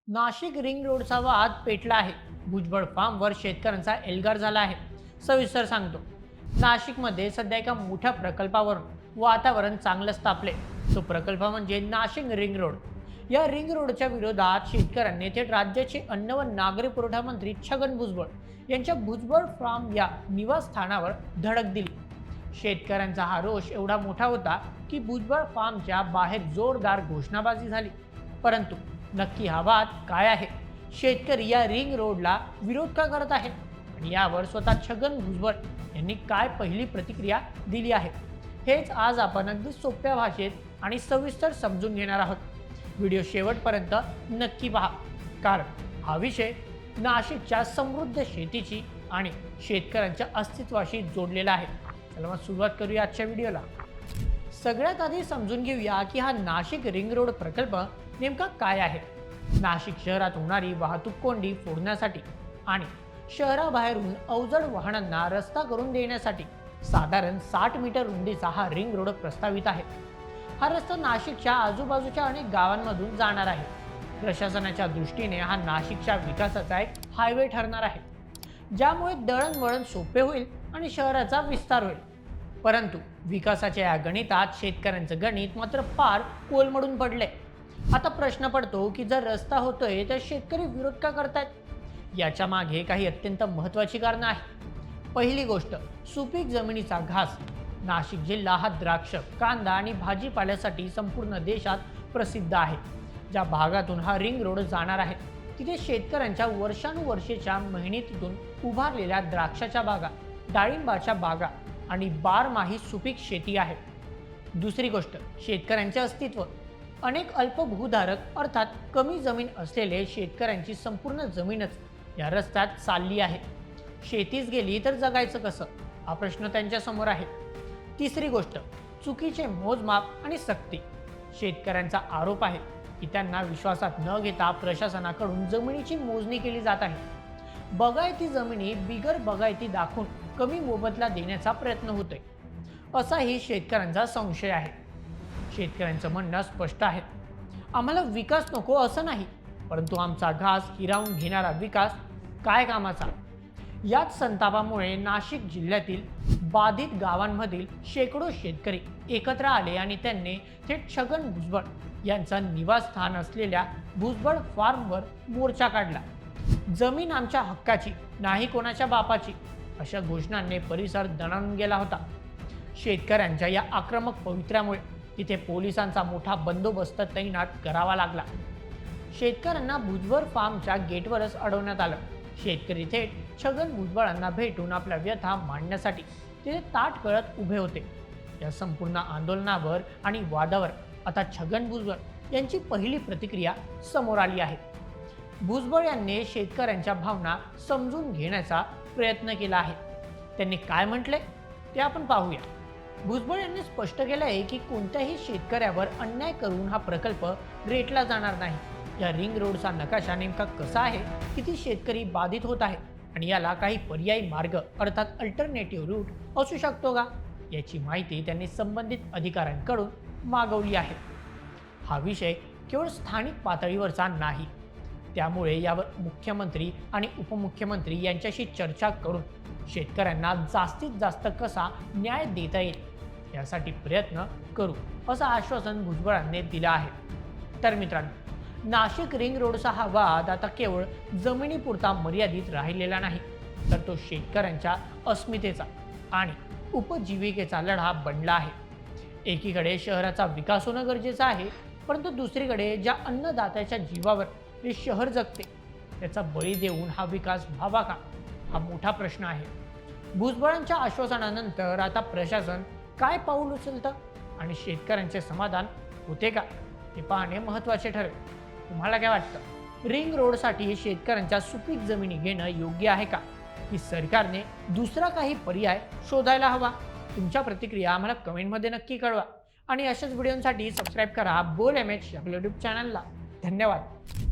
Nashik ring रोडचा वाद पेटला आहे. भुजबळ फार्मवर शेतकऱ्यांचा एल्गार झाला आहे. सविस्तर सांगतो. नाशिकमध्ये सध्या एका मोठ्या प्रकल्पावरून वातावरण चांगलंच तापले. तो प्रकल्प म्हणजे नाशिक रिंग रोड. या रिंग रोडच्या विरोधात शेतकऱ्यांनी थेट राज्याचे अन्न व नागरी पुरवठा मंत्री छगन भुजबळ यांच्या भुजबळ फार्म या निवासस्थानावर धडक दिली. शेतकऱ्यांचा हा रोष एवढा मोठा होता की भुजबळ फार्मच्या बाहेर जोरदार घोषणाबाजी झाली. परंतु नक्की हा वाद काय आहे? शेतकरी या रिंग रोडला विरोध का करत आहेत? आणि यावर स्वतः छगन भुजबळ यांनी काय पहिली प्रतिक्रिया दिली आहे, हेच आज आपण अगदी सोप्या भाषेत आणि सविस्तर समजून घेणार आहोत. व्हिडिओ शेवटपर्यंत नक्की पहा, कारण हा विषय नाशिकच्या समृद्ध शेतीची आणि शेतकऱ्यांच्या अस्तित्वाशी जोडलेला आहे. चला मग सुरुवात करूया आजच्या व्हिडिओला. सगळ्यात आधी समजून घेऊया की हा नाशिक रिंग रोड प्रकल्प नेमका काय आहे. नाशिक शहरात होणारी वाहतूक कोंडी फोडण्यासाठी आणि शहराबाहेरून अवजड वाहनांना रस्ता करून देण्यासाठी साधारण 60 मीटर रुंदीचा हा रिंग रोड प्रस्तावित आहे. हा रस्ता नाशिकच्या आजूबाजूच्या अनेक गावांमधून जाणार आहे. प्रशासनाच्या दृष्टीने हा नाशिकच्या विकासाचा एक हायवे ठरणार आहे, ज्यामुळे दळणवळण सोपे होईल आणि शहराचा विस्तार होईल. परंतु विकासाच्या या गणितात शेतकऱ्यांचं गणित मात्र फार कोलमडून पडले. आता प्रश्न पडतो की जर रस्ता होतोय तर शेतकरी विरोध का करतायत? याच्या मागे काही अत्यंत महत्त्वाची कारणं आहेत. पहिली गोष्ट, सुपीक जमिनीचा घास. नाशिक जिल्हा हा द्राक्ष, कांदा आणि भाजीपाल्यासाठी संपूर्ण देशात प्रसिद्ध आहे. ज्या भागातून हा रिंग रोड जाणार आहे तिथे शेतकऱ्यांच्या वर्षानुवर्षेच्या मेहनतीतून उभारलेल्या द्राक्षाच्या बागा, डाळिंबाच्या बागा आणि बारमाही सुपीक शेती आहे. दुसरी गोष्ट, शेतकऱ्यांचे अस्तित्व. अनेक अल्पभूधारक अर्थात कमी जमीन असलेले शेतकऱ्यांची संपूर्ण जमीनच या रस्त्यात चालली आहे. शेतीच गेली तर जगायचं कसं, हा प्रश्न त्यांच्या समोर आहे. तिसरी गोष्ट, चुकीचे मोजमाप आणि सक्ती. शेतकऱ्यांचा आरोप आहे की त्यांना विश्वासात न घेता प्रशासनाकडून जमिनीची मोजणी केली जात आहे. बगायती जमिनी बिगर बगायती दाखवून कमी मोबदला देण्याचा प्रयत्न होतोय, असाही शेतकऱ्यांचा संशय आहे. शेतकऱ्यांचं म्हणणं स्पष्ट आहे, आम्हाला विकास नको असं नाही, परंतु आमचा घास हिरावून घेणारा विकास काय कामाचा? याच संतापामुळे नाशिक जिल्ह्यातील बाधित गावांमधील शेकडो शेतकरी एकत्र आले आणि त्यांनी थेट छगन भुजबळ यांचं निवासस्थान असलेल्या भुजबळ फार्मवर मोर्चा काढला. जमीन आमच्या हक्काची, नाही कोणाच्या बापाची, अशा घोषणांनी परिसर दणाणून गेला होता. शेतकऱ्यांच्या या आक्रमक पवित्र्यामुळे तिथे पोलिसांचा मोठा बंदोबस्त तैनात करावा लागला. शेतकऱ्यांना भुजबळ फार्मच्या गेटवरच अडवण्यात आलं. शेतकरी थेट छगन भुजबळांना भेटून आपल्या व्यथा मांडण्यासाठी तिथे ताट कळत उभे होते. या संपूर्ण आंदोलनावर आणि वादावर आता छगन भुजबळ यांची पहिली प्रतिक्रिया समोर आली आहे. भुजबळ यांनी शेतकऱ्यांच्या भावना समजून घेण्याचा प्रयत्न केला आहे. त्यांनी काय म्हटले ते आपण पाहूया. भुजबळ यांनी स्पष्ट केलं आहे की कोणत्याही शेतकऱ्यावर अन्याय करून हा प्रकल्प रेटला जाणार नाही. या रिंग रोडचा नकाशा नेमका कसा आहे, किती शेतकरी बाधित होत आहे आणि याला काही पर्यायी मार्ग अर्थात अल्टरनेटिव्ह रूट असू शकतो का, याची माहिती त्यांनी संबंधित अधिकाऱ्यांकडून मागवली आहे. हा विषय केवळ स्थानिक पातळीवरचा नाही, त्यामुळे यावर मुख्यमंत्री आणि उपमुख्यमंत्री यांच्याशी चर्चा करून शेतकऱ्यांना जास्तीत जास्त कसा न्याय देता येईल यासाठी प्रयत्न करू, असं आश्वासन भुजबळांनी दिलं आहे. तर मित्रांनो, नाशिक रिंग रोडचा हा वाद आता केवळ जमिनीपुरता मर्यादित राहिलेला नाही, तर तो शेतकऱ्यांच्या अस्मितेचा आणि उपजीविकेचा लढा बनला आहे. एकीकडे शहराचा विकास होणं गरजेचं आहे, परंतु दुसरीकडे ज्या अन्नदात्याच्या जीवावर हे शहर जगते त्याचा बळी देऊन हा विकास व्हावा का, हा मोठा प्रश्न आहे. भुजबळांच्या आश्वासनानंतर आता प्रशासन काय पाऊल उचलतं आणि शेतकऱ्यांचे समाधान होते का, हे पाहणे महत्त्वाचे ठरेल. तुम्हाला काय वाटतं? रिंग रोडसाठी शेतकऱ्यांच्या सुपीक जमिनी घेणं योग्य आहे का, की सरकारने दुसरा काही पर्याय शोधायला हवा? तुमच्या प्रतिक्रिया आम्हाला कमेंटमध्ये नक्की कळवा आणि अशाच व्हिडिओसाठी सबस्क्राईब करा बोल MH आपल्या यूट्यूब चॅनलला. धन्यवाद.